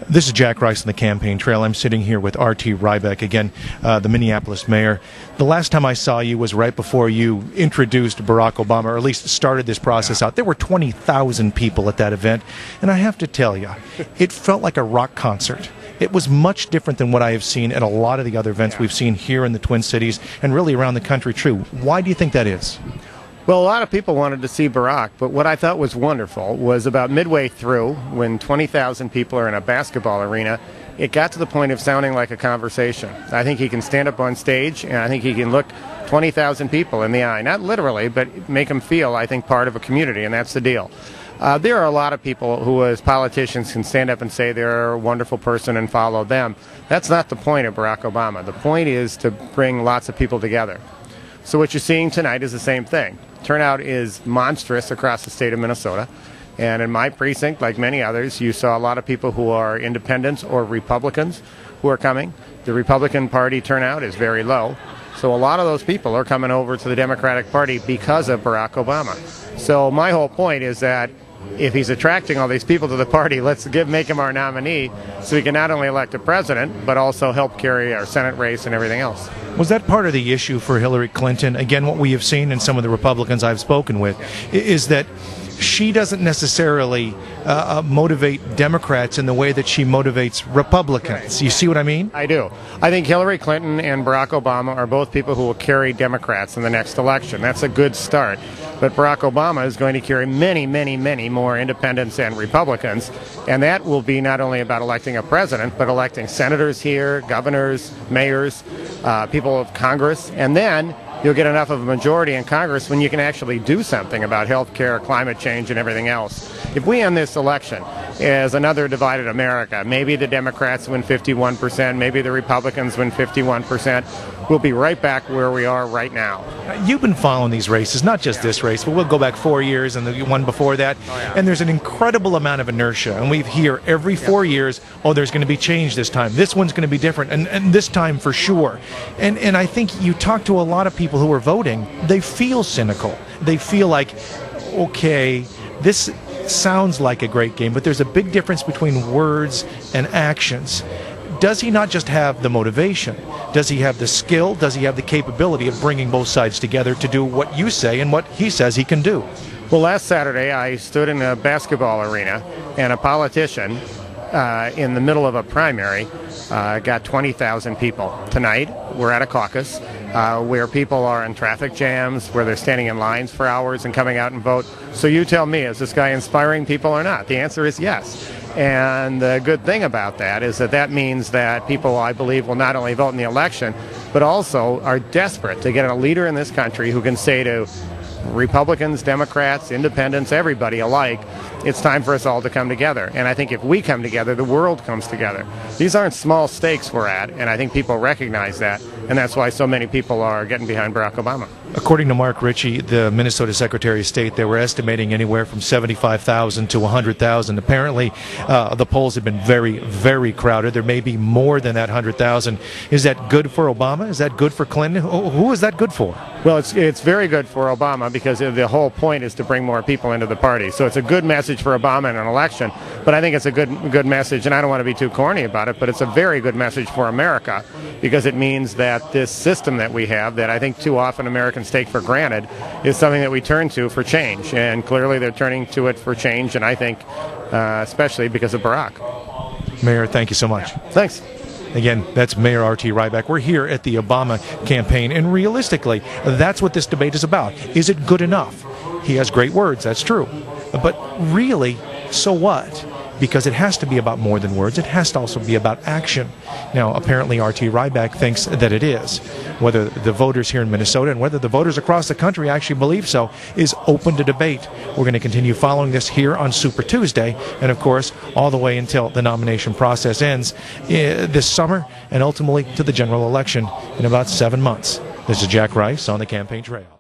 This is Jack Rice on the campaign trail. I'm sitting here with R.T. Rybak, again, the Minneapolis mayor. The last time I saw you was right before you introduced Barack Obama, or at least started this process out. There were 20,000 people at that event, and I have to tell you, it felt like a rock concert. It was much different than what I have seen at a lot of the other events we've seen here in the Twin Cities and really around the country, too. Why do you think that is? Well, a lot of people wanted to see Barack, but what I thought was wonderful was about midway through, when 20,000 people are in a basketball arena, it got to the point of sounding like a conversation. I think he can stand up on stage, and I think he can look 20,000 people in the eye. Not literally, but make them feel, I think, part of a community, and that's the deal. There are a lot of people who, as politicians, can stand up and say they're a wonderful person and follow them. That's not the point of Barack Obama. The point is to bring lots of people together. So what you're seeing tonight is the same thing. Turnout is monstrous across the state of Minnesota. And in my precinct, like many others, you saw a lot of people who are independents or Republicans who are coming. The Republican Party turnout is very low. So a lot of those people are coming over to the Democratic Party because of Barack Obama. So my whole point is that if he's attracting all these people to the party, let's make him our nominee so he can not only elect a president, but also help carry our Senate race and everything else. Was that part of the issue for Hillary Clinton? Again, what we have seen in some of the Republicans I've spoken with is that she doesn't necessarily motivate Democrats in the way that she motivates Republicans. You see what I mean? I do. I think Hillary Clinton and Barack Obama are both people who will carry Democrats in the next election. That's a good start. But Barack Obama is going to carry many, many, many more independents and Republicans, and that will be not only about electing a president, but electing senators here, governors, mayors, people of Congress, and then you'll get enough of a majority in Congress when you can actually do something about health care, climate change, and everything else. If we end this election as another divided America, maybe the Democrats win 51%, maybe the Republicans win 51%, we'll be right back where we are right now. You've been following these races, not just this race, but we'll go back 4 years and the one before that. And there's an incredible amount of inertia. And we hear every 4 years, oh, there's going to be change this time. This one's going to be different, and this time for sure. And I think you talk to a lot of people who are voting, they feel cynical. They feel like, okay, this sounds like a great game, but there's a big difference between words and actions. Does he not just have the motivation? Does he have the skill? Does he have the capability of bringing both sides together to do what you say and what he says he can do? Well, last Saturday I stood in a basketball arena, and a politician in the middle of a primary got 20,000 people. Tonight we're at a caucus where people are in traffic jams, where they're standing in lines for hours and coming out and vote. So you tell me, is this guy inspiring people or not? The answer is yes. And the good thing about that is that that means that people, I believe, will not only vote in the election, but also are desperate to get a leader in this country who can say to Republicans, Democrats, independents, everybody alike, it's time for us all to come together. And I think if we come together, the world comes together. These aren't small stakes we're at, and I think people recognize that, and that's why so many people are getting behind Barack Obama. According to Mark Ritchie, the Minnesota Secretary of State, they were estimating anywhere from 75,000 to 100,000. Apparently, the polls have been very, very crowded. There may be more than that 100,000. Is that good for Obama? Is that good for Clinton? Who is that good for? Well, it's very good for Obama because the whole point is to bring more people into the party. So it's a good message for Obama in an election, but I think it's a good message, and I don't want to be too corny about it, but it's a very good message for America because it means that this system that we have, that I think too often Americans take for granted, is something that we turn to for change, and clearly they're turning to it for change, and I think especially because of Barack. Mayor, thank you so much. Thanks. Again, that's Mayor R.T. Rybak. We're here at the Obama campaign, and realistically, that's what this debate is about. Is it good enough? He has great words, that's true. But really, so what? Because it has to be about more than words. It has to also be about action. Now, apparently R.T. Rybak thinks that it is. Whether the voters here in Minnesota and whether the voters across the country actually believe so is open to debate. We're going to continue following this here on Super Tuesday, and of course, all the way until the nomination process ends this summer, and ultimately to the general election in about 7 months. This is Jack Rice on the Campaign Trail.